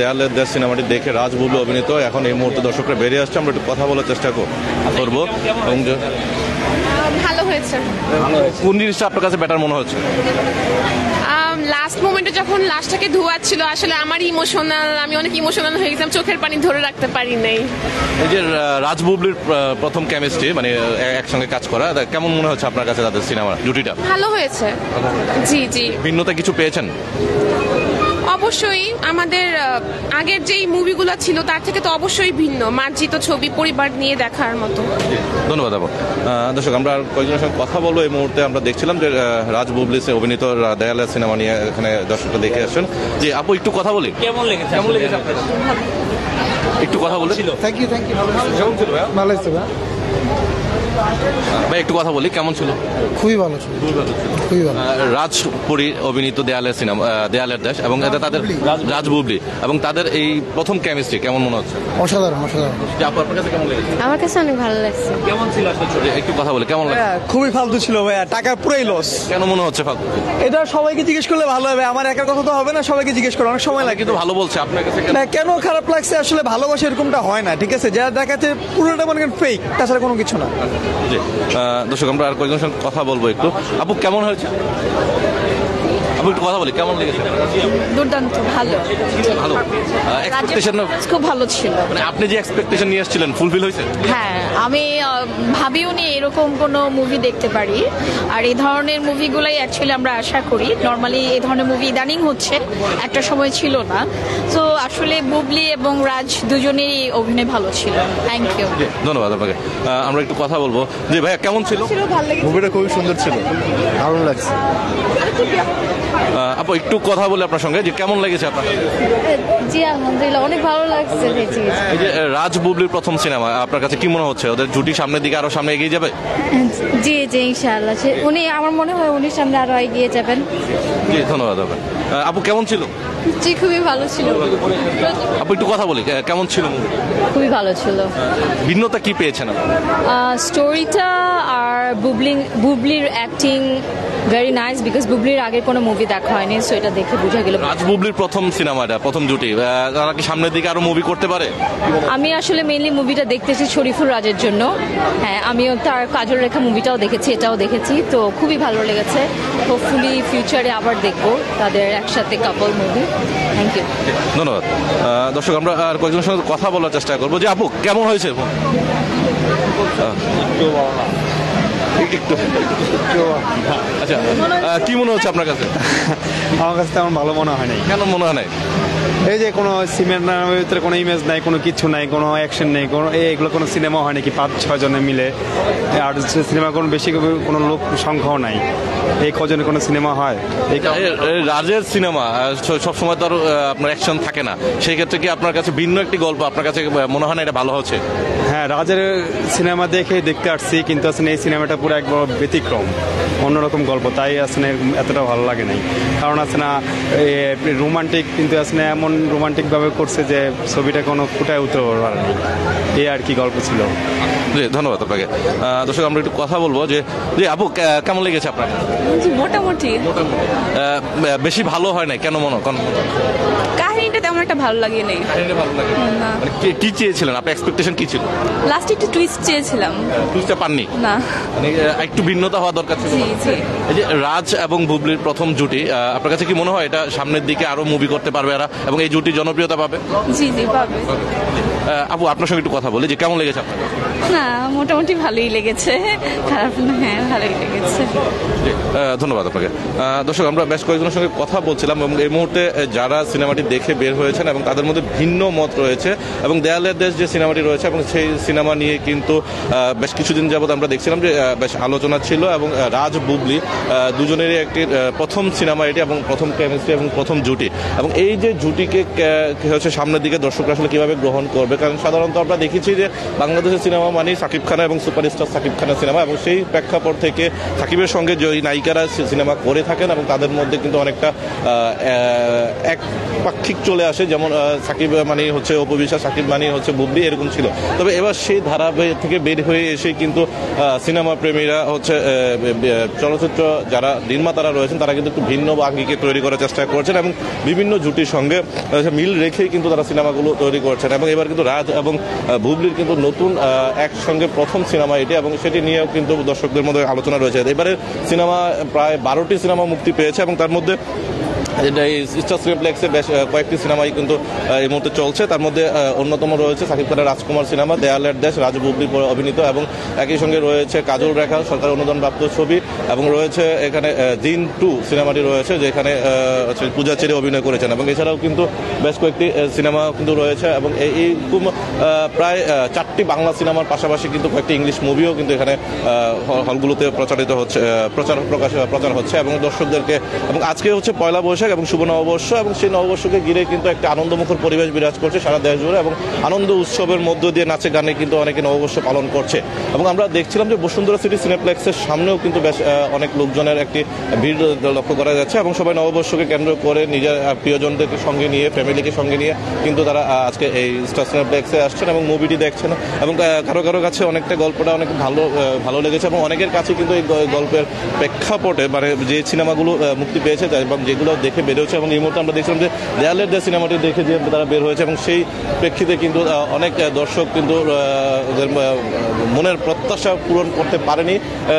দেয়ালের দেশ সিনেমাটি দেখে রাজ বুবলি অভিনীত এখন এই মুহূর্তে দর্শকরা বেরিয়ে আসছে, আমরা একটু কথা বলার চেষ্টা করবো। এবং ভালো হয়েছে। কোন জিনিসটা আপনার কাছে বেটার মনে হচ্ছে? লাস্ট মোমেন্টে যখন লাশটাকে ধোয়াচ্ছিল আসলে আমার আমি অনেক ইমোশনাল হয়ে গেছিলাম, চোখের পানি ধরে রাখতে পারি নাই। এই যে রাজ বুবলির প্রথম কেমিস্ট্রি, মানে একসঙ্গে কাজ করা, কেমন মনে হচ্ছে আপনার কাছে তাদের সিনেমা জুটিটা? ভালো হয়েছে। জি জি, ভিন্নতা কিছু পেয়েছেন? অবশ্যই আমাদের আগের যেই মুভিগুলো ছিল তার থেকে তো অবশ্যই ভিন্ন, মার্জিত ছবি, পরিবার নিয়ে দেখার মতো। ধন্যবাদ আপু। দর্শক, আমরা কয়েকজনের সঙ্গে কথা বলবো। এই মুহূর্তে আমরা দেখছিলাম যে রাজ বুবলি অভিনীত দেয়ালের সিনেমা নিয়ে এখানে দর্শকরা দেখে আসছেন। যে আপু একটু কথা বলি, কেমন লেগেছে আপনার? একটু কথা বলে। থ্যাংক ইউ কেমন ছিল ভাই? ভালো হয়েছে ভাই, ভাই একটু কথা বলি, কেমন ছিল? খুবই ভালো ছিল, খুবই ভালো। রাজপুরী অভিনীত দেয়ালের সিনেমা দেয়ালের দেশ এবং তাদের রাজ বুবলি এবং তাদের এই প্রথম কেমিস্ট্রি কেমন মনে হচ্ছে? অসাধারণ অসাধারণ। যে আপু আপনার কাছে কেমন লেগেছে? আমার কাছে অনেক ভালো লাগছে। কেমন ছিল আসলে? একটু কথা বলি, কেমন লাগে? খুবই ফালতু ছিল ভাইয়া, টাকা পুরাই লস। কেন মনে হচ্ছে ফালতু? এটা সবাইকে জিজ্ঞেস করলে ভালো হবে, আমার একার কথা তো হবে না, সবাইকে জিজ্ঞেস করো, অনেক সময় লাগে। কিন্তু ভালো বলছে, আপনার কাছে না, কেন খারাপ লাগছে আসলে, ভালোবাসা এরকমটা হয় না, ঠিক আছে? যা দেখাচ্ছে পুরোটা মনে করেন ফেক, তাছাড়া কোনো কিছু না। জি, দর্শক, আমরা আর কয়েকজনের সঙ্গে কথা বলবো একটু। আপু কেমন হয়েছে? আপু একটু কথা বলি, কেমন লেগেছে? দুর্দান্ত ভালো, ভালো। এক্সপেকটেশন খুব ভালো ছিল। মানে আপনি যে এক্সপেকটেশন নিয়ে এসেছিলেন ফুলফিল হয়েছে? হ্যাঁ, আমি ভাবিও নি এরকম কোনো মুভি দেখতে পারি। আর এই ধরনের মুভিগুলাই অ্যাকচুয়ালি আমরা আশা করি। নর্মালি এই ধরনের মুভি ইদানিং হচ্ছে, একটা সময় ছিল না। তো আসলে বুবলি এবং রাজ দুজনেরই অভিনয় ভালো ছিল। Thank you. ধন্যবাদ আপনাকে। আমরা একটু কথা বলবো। যে ভাইয়া কেমন ছিল? মুভিটা খুবই সুন্দর ছিল, ভালো লাগছে। আপু একটু কথা বলে আপনার সঙ্গে, যে কেমন লেগেছে আপনার? জি আলহামদুলিল্লাহ, অনেক ভালো লাগছে। এই যে রাজ বুবলির প্রথম সিনেমা, আপনার কাছে কি মনে হচ্ছে? ওদের জুটি সামনের দিকে আরো সামনে এগিয়ে যাবে? জি জি ইনশাআল্লাহ, উনি, আমার মনে হয় উনি সামনে আরো এগিয়ে যাবেন। জি, ধন্যবাদ আপনার। আপু কেমন ছিল? জি খুবই ভালো ছিল। আপু একটু কথা বলি, কেমন ছিল মুভি? খুবই ভালো ছিল। ভিন্নতা কি পেয়েছেন আপনি? স্টোরিটা আর বুবলির অ্যাক্টিং ভেরি নাইস, বিকজ বুবলির আগের কোনো মুভি দেখা হয়নি, সো এটা দেখে বোঝা গেল। রাজ বুবলির প্রথম সিনেমাটা, প্রথম জুটি, তারা কি সামনের দিকে আরো মুভি করতে পারে? আমি আসলে মেইনলি মুভিটা দেখতেছি শরীফুল রাজের জন্য। হ্যাঁ, আমিও তার কাজল রেখা মুভিটাও দেখেছি, এটাও দেখেছি, তো খুবই ভালো লেগেছে। হোপফুলি ফিউচারে আবার দেখবো তাদের একসাথে কাপল মুভি। Thank you. ধন্যবাদ। দর্শক, আমরা আর কয়েকজনের সঙ্গে কথা বলার চেষ্টা করবো। যে আপু কেমন হয়েছে? আচ্ছা, কি মনে হচ্ছে আপনার কাছে? আমার কাছে তেমন ভালো মনে হয় নাই। কেন মনে হয় নাই? এই যে কোনো সিনেমার ভিতরে কোনো ইমেজ নাই, কোনো কিছু নাই, কোনো অ্যাকশন নেই, কোনো এগুলো কোনো সিনেমা হয় নাকি 5-6 জনে মিলে। আর সিনেমা কোনো বেশি কোনো লোক সংখ্যাও নাই, এই কজনে কোনো সিনেমা হয়? রাজের সিনেমা সবসময় তো আর আপনার অ্যাকশন থাকে না, সেই ক্ষেত্রে কি আপনার কাছে ভিন্ন একটি গল্প আপনার কাছে মনে হয় না এটা ভালো হচ্ছে? হ্যাঁ, রাজের সিনেমা দেখতে আসছি, কিন্তু আসলে এই সিনেমাটা পুরো একবার ব্যতিক্রম, অন্যরকম গল্প, তাই আসলে এতটা ভালো লাগে নাই। কারণ আছে না রোমান্টিক, কিন্তু আসলে এমন রোমান্টিক ভাবে করছে যে ছবিটা কোনো ফুটায় উঠতে পারেনি, এই আর কি গল্প ছিল। জি, ধন্যবাদ আপনাকে। দর্শক, আমরা একটু কথা বলবো। যে আপু কেমন লেগেছে আপনার? মোটামুটি। বেশি ভালো হয় না কেন মনে? কাহিনীটা তেমন একটা ভালো লাগে নাই। ভালো লাগে মানে কি চেয়েছিলেন আপনি? এক্সপেকটেশন কি ছিল? লাস্টে একটু টুইস্ট চেয়েছিলাম, টুইস্টটা পাননি? না মানে একটু ভিন্নতা হওয়া দরকার ছিল। জি জি। এই যে রাজ এবং বুবলির প্রথম জুটি, আপনার কাছে কি মনে হয় এটা সামনের দিকে আরো মুভি করতে পারবে এরা এবং এই জুটি জনপ্রিয়তা পাবে? জি জি পাবে। আপু আপনার সঙ্গে একটু কথা বলি, যে কেমন লেগেছে আপনার? না, মোটামুটি ভালোই লেগেছে, খারাপ না। হ্যাঁ, ভালোই লেগেছে। ধন্যবাদ আপনাকে। দর্শক, আমরা বেশ কয়েকজনের সঙ্গে কথা বলছিলাম এবং এই মুহূর্তে যারা সিনেমাটি দেখে বের হয়েছেন এবং তাদের মধ্যে ভিন্ন মত রয়েছে এবং দেয়ালের দেশ যে সিনেমাটি রয়েছে এবং সেই সিনেমা নিয়ে কিন্তু বেশ কিছুদিন যাবত আমরা দেখছিলাম যে বেশ আলোচনা ছিল এবং রাজ বুবলি দুজনেরই একটি প্রথম সিনেমা এটি এবং প্রথম কেমিস্ট্রি এবং প্রথম জুটি, এবং এই যে জুটিকে হচ্ছে সামনের দিকে দর্শকরা আসলে কিভাবে গ্রহণ করবে। কারণ সাধারণত আমরা দেখেছি যে বাংলাদেশের সিনেমা মানে সাকিব খান এবং সুপারস্টার সাকিব খানের সিনেমা, এবং সেই প্রেক্ষাপট থেকে সাকিবের সঙ্গে যে নায়িকারা সিনেমা করে থাকেন এবং তাদের মধ্যে কিন্তু অনেকটা এক পাক্ষিক চলে আসে, যেমন সাকিব মানে হচ্ছে অপু বিশ্বাস, সাকিব মানে হচ্ছে বুবলি, এরকম ছিল। তবে এবার সেই ধারাবাহিক থেকে বের হয়ে এসে কিন্তু সিনেমা প্রেমীরা হচ্ছে চলচ্চিত্র যারা নির্মাতারা রয়েছেন তারা কিন্তু একটু ভিন্ন আঙ্গিকে তৈরি করার চেষ্টা করছেন এবং বিভিন্ন জুটির সঙ্গে মিল রেখেই কিন্তু তারা সিনেমাগুলো তৈরি করছেন। এবং এবার কিন্তু রাজ এবং বুবলির কিন্তু নতুন একসঙ্গে প্রথম সিনেমা এটি, এবং সেটি নিয়েও কিন্তু দর্শকদের মধ্যে আলোচনা রয়েছে। এবারে সিনেমা প্রায় 12টি সিনেমা মুক্তি পেয়েছে, এবং তার মধ্যে এই স্টার সিনেপ্লেক্সে বেশ কয়েকটি সিনেমাই কিন্তু এই মুহূর্তে চলছে। তার মধ্যে অন্যতম রয়েছে সাকিব খানের রাজকুমার সিনেমা, দেয়ালের দেশ, রাজ বুবলি অভিনীত, এবং একই সঙ্গে রয়েছে কাজল রেখা সরকার অনুদানপ্রাপ্ত ছবি, এবং রয়েছে এখানে দিন 2 সিনেমাটি রয়েছে যেখানে পূজা চেরি অভিনয় করেছেন। এবং এছাড়াও কিন্তু বেশ কয়েকটি সিনেমা কিন্তু রয়েছে, এবং এই প্রায় 4টি বাংলা সিনেমার পাশাপাশি কিন্তু কয়েকটি ইংলিশ মুভিও কিন্তু এখানে হলগুলোতে প্রচারিত হচ্ছে, প্রচার হচ্ছে এবং দর্শকদেরকে। এবং আজকে হচ্ছে পয়লা বৈশাখ এবং শুভ নববর্ষ, এবং সেই নববর্ষকে ঘিরে কিন্তু একটা আনন্দমুখর পরিবেশ বিরাজ করছে সারা দেশ জুড়ে, এবং আনন্দ উৎসবের মধ্য দিয়ে নাচে গানে কিন্তু অনেকে নববর্ষ পালন করছে। এবং আমরা দেখছিলাম যে বসুন্ধরা সিটি সিনেপ্লেক্সের সামনেও কিন্তু বেশ অনেক লোকজনের একটি ভিড় লক্ষ্য করা যাচ্ছে, এবং সবাই নববর্ষকে কেন্দ্র করে নিজের প্রিয়জনদেরকে সঙ্গে নিয়ে, ফ্যামিলিকে সঙ্গে নিয়ে কিন্তু তারা আজকে এই স্টার সিনেপ্লেক্সে আসছেন এবং মুভিটি দেখছেন। এবং কারো কারো কাছে অনেকটা গল্পটা অনেক ভালো লেগেছে, এবং অনেকের কাছে কিন্তু এই গল্পের প্রেক্ষাপটে মানে যে সিনেমাগুলো মুক্তি পেয়েছে এবং যেগুলো দেখে বের হয়েছে। এবং এই মুহূর্তে আমরা দেখছিলাম যে দেয়ালের যে সিনেমাটি দেখে যে তারা বের হয়েছে, এবং সেই প্রেক্ষিতে কিন্তু অনেক দর্শক কিন্তু মনের প্রত্যাশা পূরণ করতে পারেনি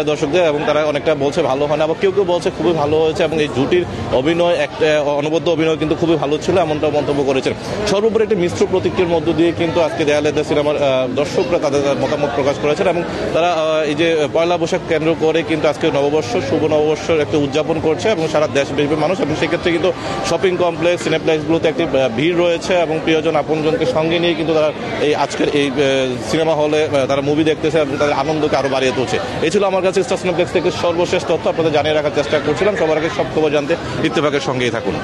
দর্শকদের, এবং তারা অনেকটা বলছে ভালো হয় না, আবার কেউ কেউ বলছে খুবই ভালো হয়েছে, এবং এই জুটির অভিনয় একটা অনবদ্য অভিনয় কিন্তু খুবই ভালো ছিল, এমনটা মন্তব্য করেছেন। সর্বোপরি একটি মিশ্র প্রতিক্রিয়ার মধ্য দিয়ে কিন্তু আজকে দেয়ালের দেশ সিনেমার দর্শকরা তাদের মতামত প্রকাশ করেছেন, এবং তারা এই যে পয়লা বৈশাখ কেন্দ্র করে কিন্তু আজকে নববর্ষ, শুভ নববর্ষের একটা উদযাপন করছে, এবং সারা দেশব্যাপী মানুষ। এবং সেক্ষেত্রে কিন্তু শপিং কমপ্লেক্স, সিনেপ্লেক্সগুলোতে একটি ভিড় রয়েছে, এবং প্রিয়জন আপনজনকে সঙ্গে নিয়ে কিন্তু তারা এই আজকের এই সিনেমা হলে তারা মুভি দেখতেছে, এবং তাদের আনন্দকে আরো বাড়িয়ে তুলছে। এই ছিল আমার কাছে স্টার সিনেপ্লেক্স থেকে সর্বশেষ তথ্য, আপনাদের জানিয়ে রাখার চেষ্টা করছিলাম। সবার আগে সব খবর জানতে ইত্তেফাকের সঙ্গেই থাকুন।